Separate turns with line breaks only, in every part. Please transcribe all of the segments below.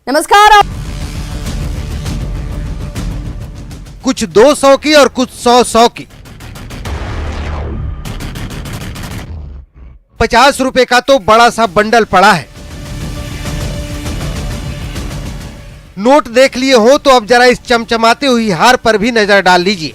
नमस्कार।
कुछ 200 की और कुछ 100 की। 50 रुपए का तो बड़ा सा बंडल पड़ा है। नोट देख लिए हो तो अब जरा इस चमचमाती हुई हार पर भी नजर डाल लीजिए।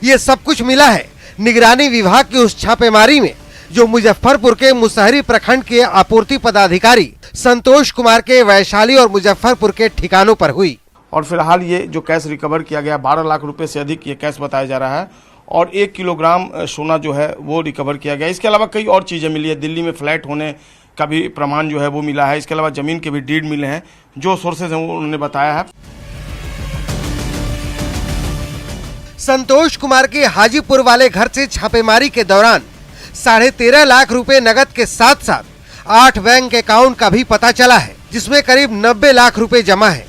ये सब कुछ मिला है निगरानी विभाग की उस छापेमारी में जो मुजफ्फरपुर के मुसहरी प्रखंड के आपूर्ति पदाधिकारी संतोष कुमार के वैशाली और मुजफ्फरपुर के ठिकानों पर हुई।
और फिलहाल ये जो कैश रिकवर किया गया 12 लाख रुपए से अधिक ये कैश बताया जा रहा है और 1 किलोग्राम सोना जो है वो रिकवर किया गया। इसके अलावा कई और चीजें मिली है। दिल्ली में फ्लैट होने का भी प्रमाण जो है वो मिला है। इसके अलावा जमीन के भी डीड मिले हैं जो सोर्सेज हैं उन्होंने बताया है।
संतोष कुमार के हाजीपुर वाले घर से छापेमारी के दौरान 13.5 लाख रुपए नगद के साथ साथ 8 बैंक अकाउंट का भी पता चला है जिसमें करीब 90 लाख रुपए जमा है।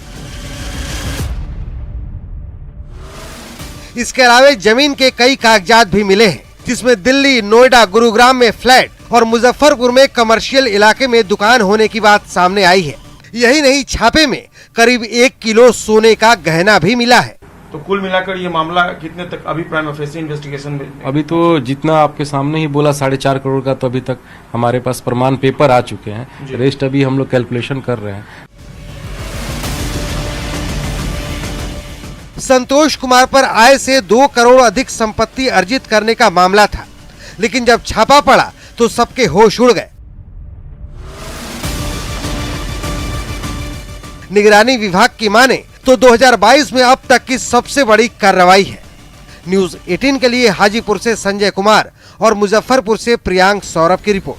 इसके अलावा जमीन के कई कागजात भी मिले हैं जिसमें दिल्ली, नोएडा, गुरुग्राम में फ्लैट और मुजफ्फरपुर में कमर्शियल इलाके में दुकान होने की बात सामने आई है। यही नहीं, छापे में करीब 1 किलो सोने का गहना भी मिला है।
तो कुल मिलाकर ये मामला कितने तक अभी प्राइम फेसी इन्वेस्टिगेशन में?
अभी तो जितना आपके सामने ही बोला 4.5 करोड़ का, तो अभी तक हमारे पास प्रमाण पेपर आ चुके हैं। रेस्ट अभी हम लोग कैलकुलेशन कर रहे हैं।
संतोष कुमार पर आय से 2 करोड़ अधिक संपत्ति अर्जित करने का मामला था, लेकिन जब छापा पड़ा तो सबके होश उड़ गए। निगरानी विभाग की माने तो 2022 में अब तक की सबसे बड़ी कार्रवाई है। न्यूज़ 18 के लिए हाजीपुर से संजय कुमार और मुजफ्फरपुर से प्रियांक सौरभ की रिपोर्ट।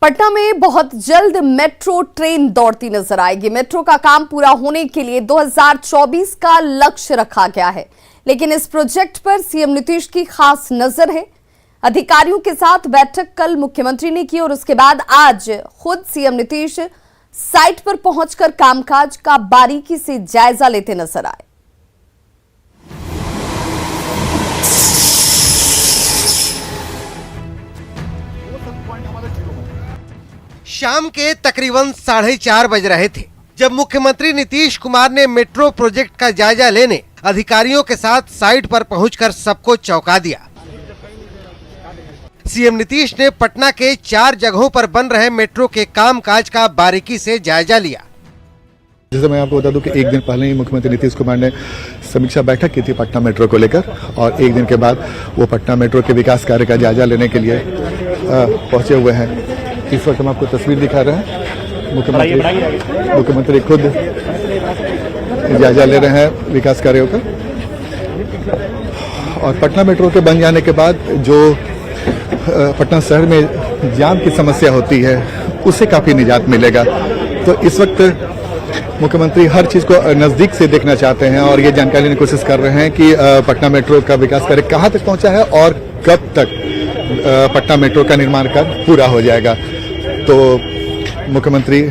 पटना में बहुत जल्द मेट्रो ट्रेन दौड़ती नजर आएगी। मेट्रो का काम पूरा होने के लिए 2024 का लक्ष्य रखा गया है, लेकिन इस प्रोजेक्ट पर सीएम नीतीश की खास नजर है। अधिकारियों के साथ बैठक कल मुख्यमंत्री ने की और उसके बाद आज खुद सीएम नीतीश साइट पर पहुंचकर कामकाज का बारीकी से जायजा लेते नजर आए।
शाम के तकरीबन 4:30 बज रहे थे जब मुख्यमंत्री नीतीश कुमार ने मेट्रो प्रोजेक्ट का जायजा लेने अधिकारियों के साथ साइट पर पहुंचकर सबको चौंका दिया। सीएम नीतीश ने पटना के 4 जगहों पर बन रहे मेट्रो के कामकाज का बारीकी से जायजा लिया।
जैसे मैं आपको बता दूं कि एक दिन पहले ही मुख्यमंत्री नीतीश कुमार ने समीक्षा बैठक की थी पटना मेट्रो को लेकर, और एक दिन के बाद वो पटना मेट्रो के विकास कार्य का जायजा लेने के लिए पहुंचे हुए हैं। इस वक्त हम आपको तस्वीर दिखा रहे हैं। मुख्यमंत्री खुद जायजा ले रहे हैं विकास कार्यों का, और पटना मेट्रो के बन जाने के बाद जो पटना शहर में जाम की समस्या होती है उससे काफी निजात मिलेगा। तो इस वक्त मुख्यमंत्री हर चीज को नजदीक से देखना चाहते हैं और ये जानकारी लेने की कोशिश कर रहे हैं कि पटना मेट्रो का विकास कार्य कहां तक पहुंचा है और कब तक पटना मेट्रो का निर्माण कार्य पूरा हो जाएगा। तो मुख्यमंत्री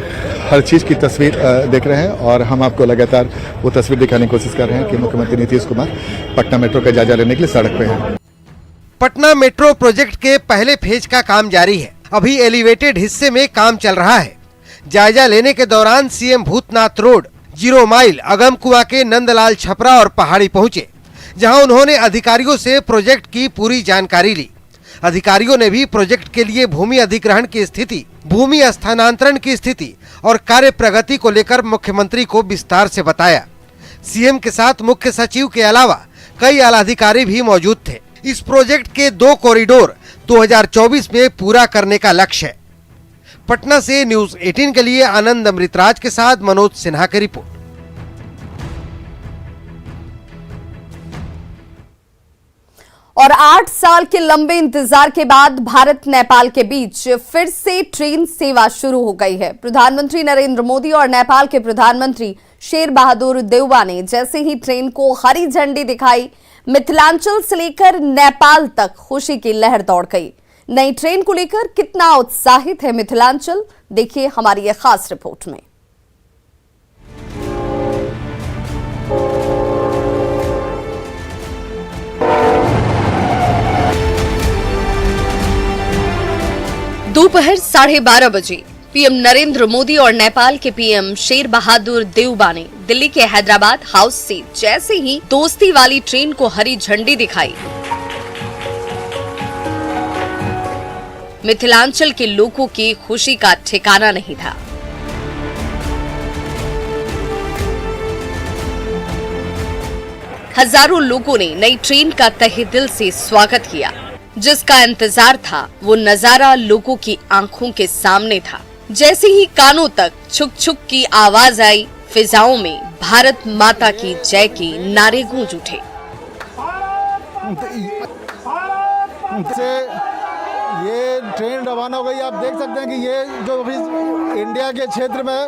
हर चीज की तस्वीर देख रहे हैं और हम आपको लगातार वो तस्वीर दिखाने की कोशिश कर रहे हैं कि मुख्यमंत्री नीतीश कुमार पटना मेट्रो का जायजा लेने के लिए सड़क पे हैं।
पटना मेट्रो प्रोजेक्ट के पहले फेज का काम जारी है। अभी एलिवेटेड हिस्से में काम चल रहा है। जायजा लेने के दौरान CM Bhootnath road, 0 mile, Agamkuan के नंदलाल छपरा और पहाड़ी पहुंचे, जहां उन्होंने अधिकारियों से प्रोजेक्ट की पूरी जानकारी ली। अधिकारियों ने भी प्रोजेक्ट के लिए भूमि अधिग्रहण की स्थिति, भूमि स्थानांतरण की स्थिति और कार्य प्रगति को लेकर मुख्यमंत्री को विस्तार से बताया। सीएम के साथ मुख्य सचिव के अलावा कई आलाधिकारी भी मौजूद थे। इस प्रोजेक्ट के 2 कॉरिडोर 2024 में पूरा करने का लक्ष्य है। पटना से न्यूज़ 18 के लिए आनंद अमृतराज के साथ मनोज सिन्हा की रिपोर्ट।
और 8 साल के लंबे इंतजार के बाद भारत नेपाल के बीच फिर से ट्रेन सेवा शुरू हो गई है। प्रधानमंत्री नरेंद्र मोदी और नेपाल के प्रधानमंत्री शेर बहादुर देउबा ने जैसे ही ट्रेन को हरी झंडी दिखाई, मिथिलांचल से लेकर नेपाल तक खुशी की लहर दौड़ गई। नई ट्रेन को लेकर कितना उत्साहित है मिथिलांचल, देखिए हमारी यह खास रिपोर्ट में। दोपहर 12:30 बजे पीएम नरेंद्र मोदी और नेपाल के पीएम शेर बहादुर देउबा ने दिल्ली के हैदराबाद हाउस से जैसे ही दोस्ती वाली ट्रेन को हरी झंडी दिखाई, मिथिलांचल के लोगों की खुशी का ठिकाना नहीं था। हजारों लोगों ने नई ट्रेन का तहे दिल से स्वागत किया। जिसका इंतजार था वो नजारा लोगों की आंखों के सामने था। जैसे ही कानों तक छुक छुक की आवाज आई, फिजाओं में भारत माता की जय के नारे गूंज उठे।
ये ट्रेन रवाना हो गई। आप देख सकते हैं कि ये जो अभी इंडिया के क्षेत्र में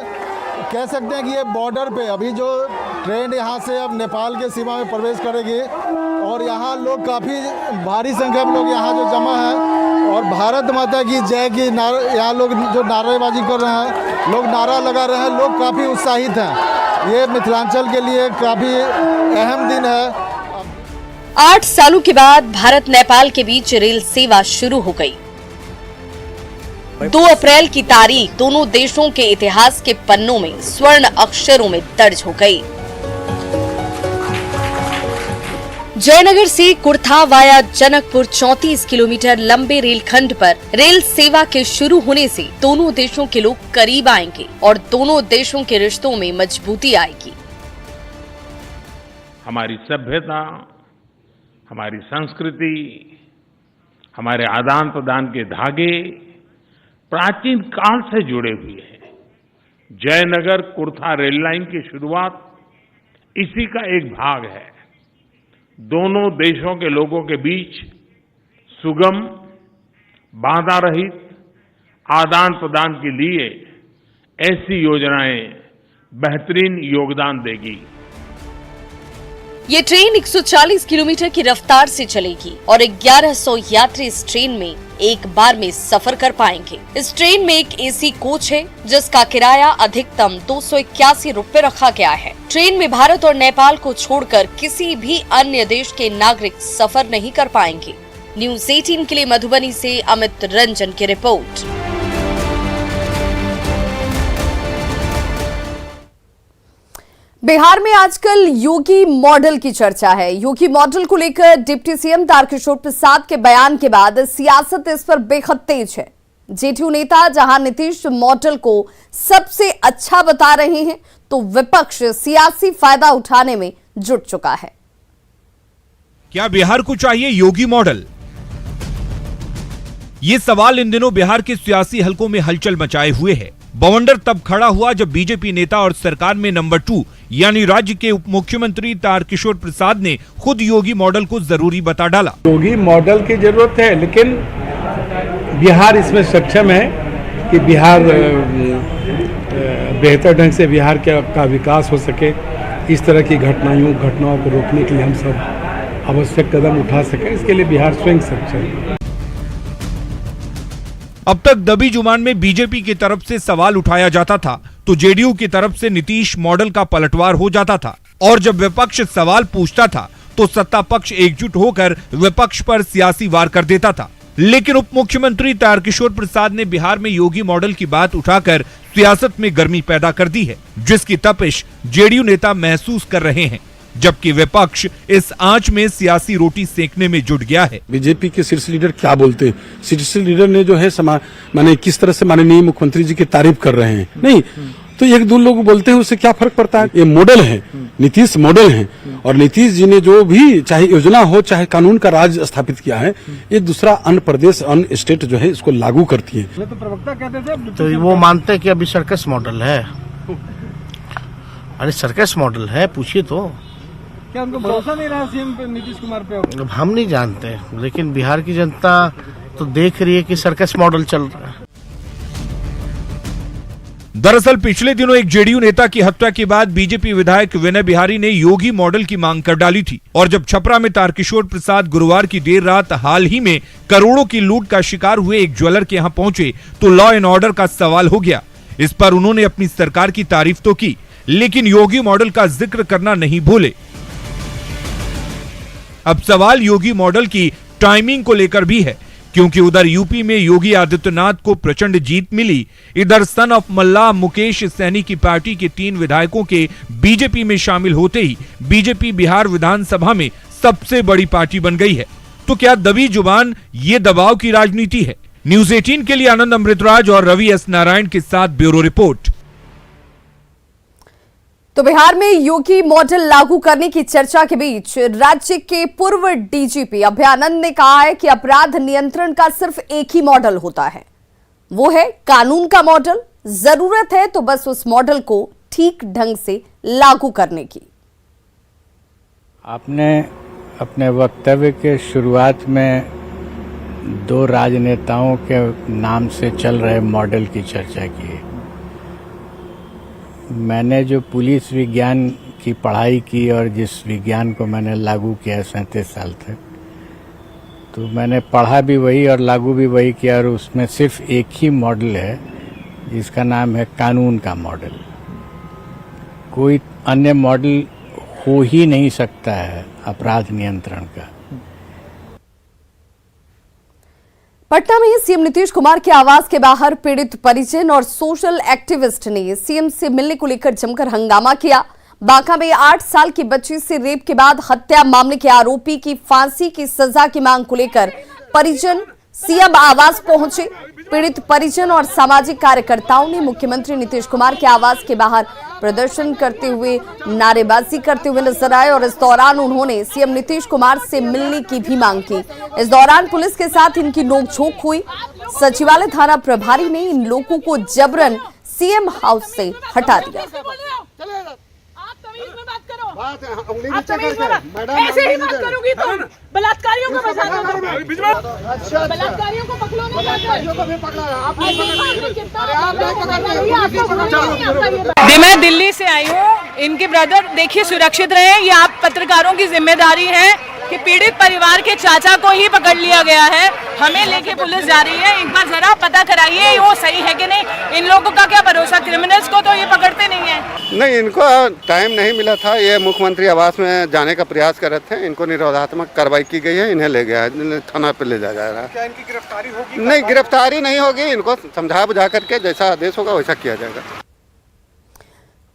कह सकते हैं कि ये बॉर्डर पे अभी जो ट्रेन यहाँ से अब नेपाल के सीमा में प्रवेश करेगी और यहाँ लोग काफ़ी भारी संख्या में लोग यहाँ जो जमा है और भारत माता की जय की यहाँ लोग जो नारेबाजी कर रहे हैं, लोग नारा लगा रहे हैं, लोग काफ़ी उत्साहित हैं। ये मिथिलांचल के लिए काफ़ी अहम दिन है।
8 सालों के बाद भारत नेपाल के बीच रेल सेवा शुरू हो गई। 2 अप्रैल की तारीख दोनों देशों के इतिहास के पन्नों में स्वर्ण अक्षरों में दर्ज हो गई। जयनगर से कुर्था वाया जनकपुर 34 किलोमीटर लंबे रेलखंड पर रेल सेवा के शुरू होने से दोनों देशों के लोग करीब आएंगे और दोनों देशों के रिश्तों में मजबूती आएगी।
हमारी सभ्यता, हमारी संस्कृति, हमारे आदान प्रदान के धागे प्राचीन काल से जुड़े हुए हैं। जयनगर कुर्था रेल लाइन की शुरुआत इसी का एक भाग है। दोनों देशों के लोगों के बीच सुगम, बाधा रहित आदान प्रदान के लिए ऐसी योजनाएं बेहतरीन योगदान देगी।
ये ट्रेन 140 किलोमीटर की रफ्तार से चलेगी और 1100 यात्री इस ट्रेन में एक बार में सफर कर पाएंगे। इस ट्रेन में एक एसी कोच है जिसका किराया अधिकतम 281 रुपए रखा गया है। ट्रेन में भारत और नेपाल को छोड़कर किसी भी अन्य देश के नागरिक सफर नहीं कर पाएंगे। न्यूज़ 18 के लिए मधुबनी से अमित रंजन की रिपोर्ट। बिहार में आजकल योगी मॉडल की चर्चा है। योगी मॉडल को लेकर डिप्टी सीएम तारकिशोर प्रसाद के बयान के बाद सियासत इस पर बेहद तेज है। जेडीयू नेता जहां नीतीश मॉडल को सबसे अच्छा बता रहे हैं, तो विपक्ष सियासी फायदा उठाने में जुट चुका है।
क्या बिहार को चाहिए योगी मॉडल? ये सवाल इन दिनों बिहार के सियासी हलकों में हलचल मचाए हुए है। बवंडर तब खड़ा हुआ जब बीजेपी नेता और सरकार में नंबर 2 यानी राज्य के उप मुख्यमंत्री तारकिशोर प्रसाद ने खुद योगी मॉडल को जरूरी बता डाला।
योगी मॉडल की जरूरत है, लेकिन बिहार इसमें सक्षम है कि बिहार बेहतर ढंग से बिहार का विकास हो सके। इस तरह की घटनाओं को रोकने के लिए हम सब आवश्यक कदम उठा सके, इसके लिए बिहार स्वयं सक्षम है।
अब तक दबी जुबान में बीजेपी की तरफ से सवाल उठाया जाता था तो जेडीयू की तरफ से नीतीश मॉडल का पलटवार हो जाता था, और जब विपक्ष सवाल पूछता था तो सत्ता पक्ष एकजुट होकर विपक्ष पर सियासी वार कर देता था। लेकिन उप मुख्यमंत्री तारकिशोर प्रसाद ने बिहार में योगी मॉडल की बात उठाकर सियासत में गर्मी पैदा कर दी है, जिसकी तपिश जेडीयू नेता महसूस कर रहे हैं, जबकि विपक्ष इस आंच में सियासी रोटी सेकने में जुट गया है।
बीजेपी के शीर्ष लीडर क्या बोलते हैं? शीर्ष लीडर ने जो है माने किस तरह से माननीय मुख्यमंत्री जी की तारीफ कर रहे हैं, नहीं तो एक दो लोग बोलते हैं, उससे क्या फर्क पड़ता है? ये मॉडल है, नीतीश मॉडल है, और नीतीश जी ने जो भी चाहे योजना हो चाहे कानून का राज स्थापित किया है, ये दूसरा अन्य प्रदेश अन्य स्टेट जो है इसको लागू करती है।
तो प्रवक्ता कहते थे तो वो मानते हैं कि अभी सर्कस मॉडल है। अरे सर्कस मॉडल है, पूछिए तो। क्या उनको भरोसा नहीं रहा सीएम पे, नीतीश कुमार पे? हम नहीं जानते, लेकिन बिहार की जनता तो देख रही है कि सर्कस मॉडल चल रहा है।
दरअसल पिछले दिनों एक जेडीयू नेता की हत्या के बाद बीजेपी विधायक विनय बिहारी ने योगी मॉडल की मांग कर डाली थी, और जब छपरा में तारकिशोर प्रसाद गुरुवार की देर रात हाल ही में करोड़ों की लूट का शिकार हुए एक ज्वेलर के यहां पहुंचे तो लॉ एंड ऑर्डर का सवाल हो गया। इस पर उन्होंने अपनी सरकार की तारीफ तो की, लेकिन योगी मॉडल का जिक्र करना नहीं भूले। अब सवाल योगी मॉडल की टाइमिंग को लेकर भी है क्योंकि उधर यूपी में योगी आदित्यनाथ को प्रचंड जीत मिली, इधर सन ऑफ मल्लाह मुकेश सैनी की पार्टी के 3 विधायकों के बीजेपी में शामिल होते ही बीजेपी बिहार विधानसभा में सबसे बड़ी पार्टी बन गई है। तो क्या दबी जुबान ये दबाव की राजनीति है? न्यूज 18 के लिए आनंद अमृतराज और रवि एस नारायण के साथ ब्यूरो रिपोर्ट।
तो बिहार में योगी मॉडल लागू करने की चर्चा के बीच राज्य के पूर्व डीजीपी अभयानंद ने कहा है कि अपराध नियंत्रण का सिर्फ एक ही मॉडल होता है, वो है कानून का मॉडल। जरूरत है तो बस उस मॉडल को ठीक ढंग से लागू करने की।
आपने अपने वक्तव्य के शुरुआत में 2 राजनेताओं के नाम से चल रहे मॉडल की चर्चा की। मैंने जो पुलिस विज्ञान की पढ़ाई की और जिस विज्ञान को मैंने लागू किया 37 साल तक, तो मैंने पढ़ा भी वही और लागू भी वही किया, और उसमें सिर्फ एक ही मॉडल है जिसका नाम है कानून का मॉडल। कोई अन्य मॉडल हो ही नहीं सकता है अपराध नियंत्रण का।
पटना में सीएम नीतीश कुमार के आवास के बाहर पीड़ित परिजन और सोशल एक्टिविस्ट ने सीएम से मिलने को लेकर जमकर हंगामा किया। बांका में 8 साल की बच्ची से रेप के बाद हत्या मामले के आरोपी की फांसी की सजा की मांग को लेकर परिजन सीएम आवास पहुंचे। पीड़ित परिजन और सामाजिक कार्यकर्ताओं ने मुख्यमंत्री नीतीश कुमार के आवास के बाहर प्रदर्शन करते हुए नारेबाजी करते हुए नजर आए और इस दौरान उन्होंने सीएम नीतीश कुमार से मिलने की भी मांग की। इस दौरान पुलिस के साथ इनकी नोकझोंक हुई। सचिवालय थाना प्रभारी ने इन लोगों को जबरन सीएम हाउस से हटा दिया।
ऐसे ही बात करोगी तुम? बलात्कारियों को बलात्कारियों को पकड़ो नहीं। मैं दिल्ली से आई हूँ, इनके ब्रदर देखिए सुरक्षित रहे। ये आप पत्रकारों की जिम्मेदारी है कि पीड़ित परिवार के चाचा को ही पकड़ लिया गया है, हमें लेके पुलिस जा रही है। एक बार जरा पता कराइए वो सही है कि नहीं। इन लोगों का क्या भरोसा, क्रिमिनल्स को तो ये पकड़ते नहीं है।
नहीं, इनको टाइम नहीं मिला था। ये मुख्यमंत्री आवास में जाने का प्रयास कर रहे थे। इनको निरोधात्मक कार्रवाई की गई है, इन्हें ले गया थाना पे ले जाया जा रहा है।
क्या इनकी गिरफ्तारी होगी?
नहीं, गिरफ्तारी नहीं होगी। इनको समझा बुझा करके जैसा आदेश होगा वैसा किया जाएगा।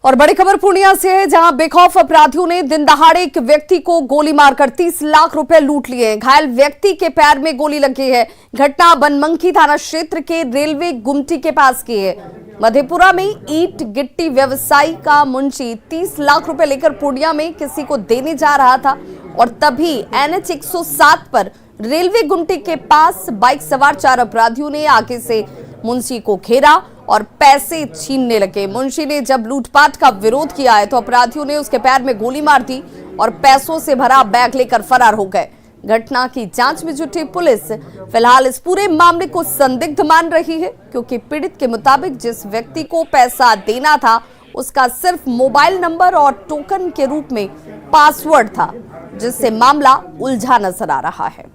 और बड़ी खबर पूर्णिया से है, जहां बेखौफ अपराधियों ने दिन दहाड़े एक व्यक्ति को गोली मारकर 30 लाख रुपए लूट लिए। घायल व्यक्ति के पैर में गोली लगी है। घटना बनमनखी थाना क्षेत्र के रेलवे गुमटी के पास की है। मधेपुरा में ईंट गिट्टी व्यवसायी का मुंशी 30 लाख रुपए लेकर पूर्णिया में किसी को देने जा रहा था और तभी NH 107 पर रेलवे गुमटी के पास बाइक सवार 4 अपराधियों ने आगे से मुंशी को घेरा और पैसे छीनने लगे। मुंशी ने जब लूटपाट का विरोध किया है तो अपराधियों ने उसके पैर में गोली मार दी और पैसों से भरा बैग लेकर फरार हो गए। घटना की जांच में जुटी पुलिस फिलहाल इस पूरे मामले को संदिग्ध मान रही है, क्योंकि पीड़ित के मुताबिक जिस व्यक्ति को पैसा देना था उसका सिर्फ मोबाइल नंबर और टोकन के रूप में पासवर्ड था, जिससे मामला उलझा नजर आ रहा है।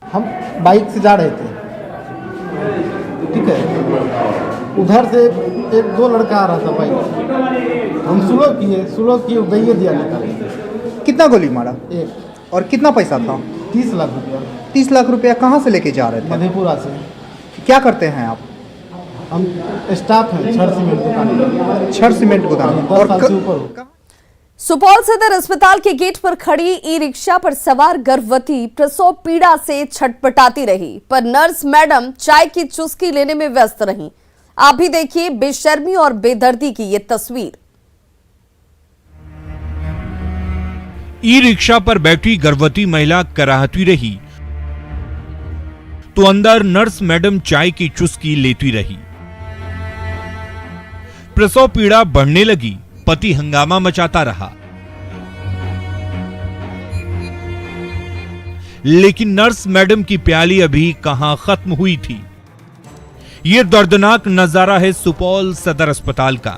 हम बाइक से जा रहे थे, ठीक है, उधर से 1-2 लड़का आ रहा था बाइक। हम स्लो किए दैये दिया निकाल।
कितना गोली मारा?
1।
और कितना पैसा था?
30 लाख रुपया।
30 लाख रुपया कहाँ से लेके जा रहे थे?
मधेपुरा से।
क्या करते हैं आप?
हम स्टाफ हैं छड़ सीमेंट दुकान।
छड़ सीमेंट गोदाम। और
सुपौल सदर अस्पताल के गेट पर खड़ी ई रिक्शा पर सवार गर्भवती प्रसव पीड़ा से छटपटाती रही, पर नर्स मैडम चाय की चुस्की लेने में व्यस्त रहीं। आप भी देखिए बेशर्मी और बेदर्दी की ये तस्वीर।
ई रिक्शा पर बैठी गर्भवती महिला कराहती रही तो अंदर नर्स मैडम चाय की चुस्की लेती रही। प्रसव पीड़ा बढ़ने लगी, पति हंगामा मचाता रहा, लेकिन नर्स मैडम की प्याली अभी कहां खत्म हुई थी। यह दर्दनाक नजारा है सुपौल सदर अस्पताल का।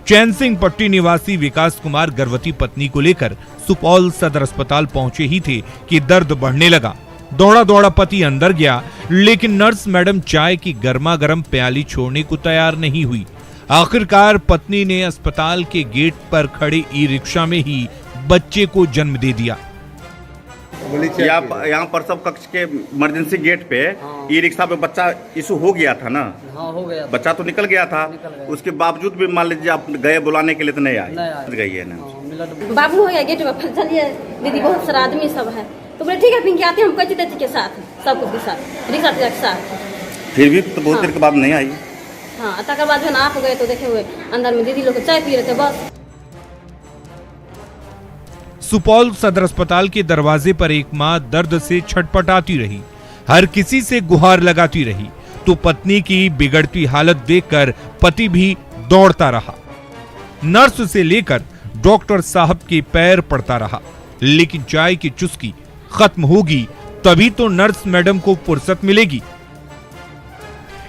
चैन सिंह पट्टी निवासी विकास कुमार गर्भवती पत्नी को लेकर सुपौल सदर अस्पताल पहुंचे ही थे कि दर्द बढ़ने लगा। दौड़ा दौड़ा पति अंदर गया, लेकिन नर्स मैडम चाय की गर्मा गर्म प्याली छोड़ने को तैयार नहीं हुई। आखिरकार पत्नी ने अस्पताल के गेट पर खड़े ई रिक्शा में ही बच्चे को जन्म दे दिया।
यहाँ पर सब कक्ष के इमरजेंसी गेट पे ई रिक्शा पे बच्चा इशू हो गया था ना।
हाँ, हो गया।
बच्चा तो निकल गया था, उसके बावजूद भी मान लीजिए आप गए बुलाने के लिए तो नहीं आए, गई है ना।
बाबू हो गया गेट में फंसलिए, दीदी बहुत सारा आदमी सब है, तो बोले ठीक है पिंकी आते हम कैसे देती के साथ सबको के साथ रिक्शा के साथ,
फिर भी तो बहुत देर के बाद नहीं आई।
हाँ, तक बाद जब आप गए तो देखे हुए अंदर में दीदी लोग चाय पी रहे थे बस।
सुपौल सदर अस्पताल के दरवाजे पर एक मां दर्द से छटपटाती रही, हर किसी से गुहार लगाती रही, तो पत्नी की बिगड़ती हालत देखकर पति भी दौड़ता रहा। नर्स से लेकर डॉक्टर साहब के पैर पड़ता रहा, लेकिन चाय की चुस्की खत्म होगी तभी तो नर्स मैडम को फुर्सत मिलेगी।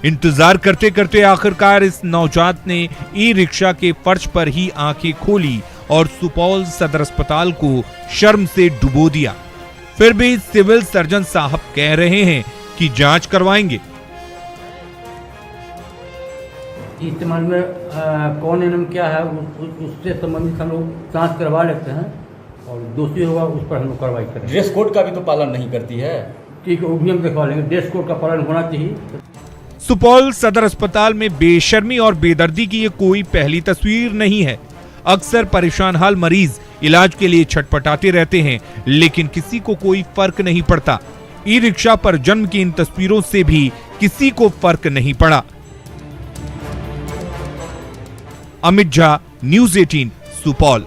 इंतजार करते करते आखिरकार इस नवजात ने ई रिक्शा के फर्श पर ही आंखें खोली और सुपौल सदर अस्पताल को शर्म से डुबो दिया। फिर भी सिविल सर्जन साहब कह रहे हैं कि जांच करवाएंगे।
इस्तेमाल में कौन एनम क्या है उससे संबंधित हम लोग जांच करवा लेते हैं और दोषी होगा उस पर हम लोग कार्रवाई करेंगे।
ड्रेस कोड का भी तो पालन नहीं करती है।
ठीक है, वो भी हम दिखवा लेंगे, ड्रेस कोड का पालन होना चाहिए।
सुपौल सदर अस्पताल में बेशर्मी और बेदर्दी की ये कोई पहली तस्वीर नहीं है। अक्सर परेशान हाल मरीज इलाज के लिए छटपटाते रहते हैं, लेकिन किसी को कोई फर्क नहीं पड़ता। ई रिक्शा पर जन्म की इन तस्वीरों से भी किसी को फर्क नहीं पड़ा। अमित झा, न्यूज़ 18, सुपौल।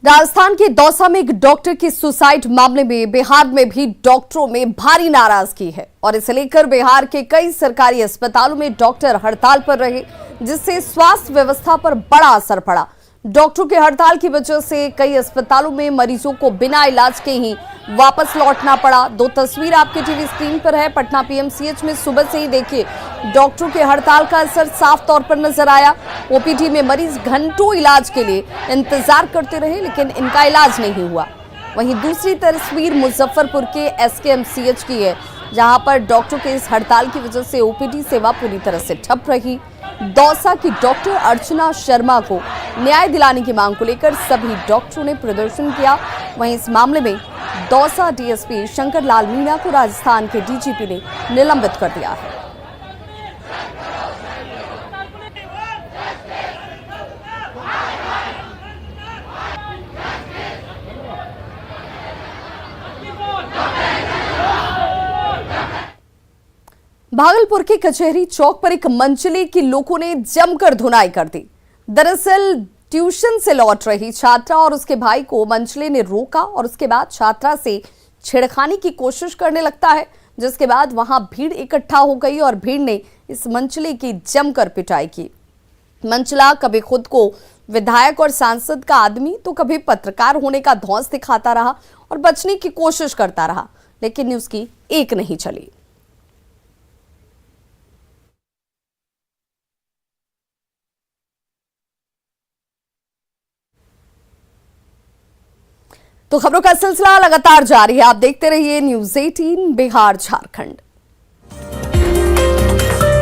राजस्थान के दौसा में एक डॉक्टर के सुसाइड मामले में बिहार में भी डॉक्टरों में भारी नाराजगी है और इसे लेकर बिहार के कई सरकारी अस्पतालों में डॉक्टर हड़ताल पर रहे, जिससे स्वास्थ्य व्यवस्था पर बड़ा असर पड़ा। डॉक्टरों के हड़ताल की वजह से कई अस्पतालों में मरीजों को बिना इलाज के ही वापस लौटना पड़ा। दो तस्वीर आपके टीवी स्क्रीन पर है। पटना पीएमसीएच में सुबह से ही देखिए डॉक्टरों के हड़ताल का असर साफ तौर पर नजर आया। ओपीडी में मरीज घंटों इलाज के लिए इंतजार करते रहे, लेकिन इनका इलाज नहीं हुआ। वहीं दूसरी तस्वीर मुजफ्फरपुर के एसकेएमसीएच की है, जहां पर डॉक्टरों के इस हड़ताल की वजह से ओपीडी सेवा पूरी तरह से ठप रही। दौसा की डॉक्टर अर्चना शर्मा को न्याय दिलाने की मांग को लेकर सभी डॉक्टरों ने प्रदर्शन किया। वहीं इस मामले में दौसा डीएसपी शंकर लाल मीणा को राजस्थान के डीजीपी ने निलंबित कर दिया है। भागलपुर के कचहरी चौक पर एक मंचले की लोगों ने जमकर धुनाई कर दी। दरअसल ट्यूशन से लौट रही छात्रा और उसके भाई को मंचले ने रोका और उसके बाद छात्रा से छेड़खानी की कोशिश करने लगता है, जिसके बाद वहां भीड़ इकट्ठा हो गई और भीड़ ने इस मंचले की जमकर पिटाई की। मंचला कभी खुद को विधायक और सांसद का आदमी तो कभी पत्रकार होने का धौंस दिखाता रहा और बचने की कोशिश करता रहा, लेकिन उसकी एक नहीं चली। तो खबरों का सिलसिला लगातार जारी है। आप देखते रहिए न्यूज़ 18 बिहार झारखंड।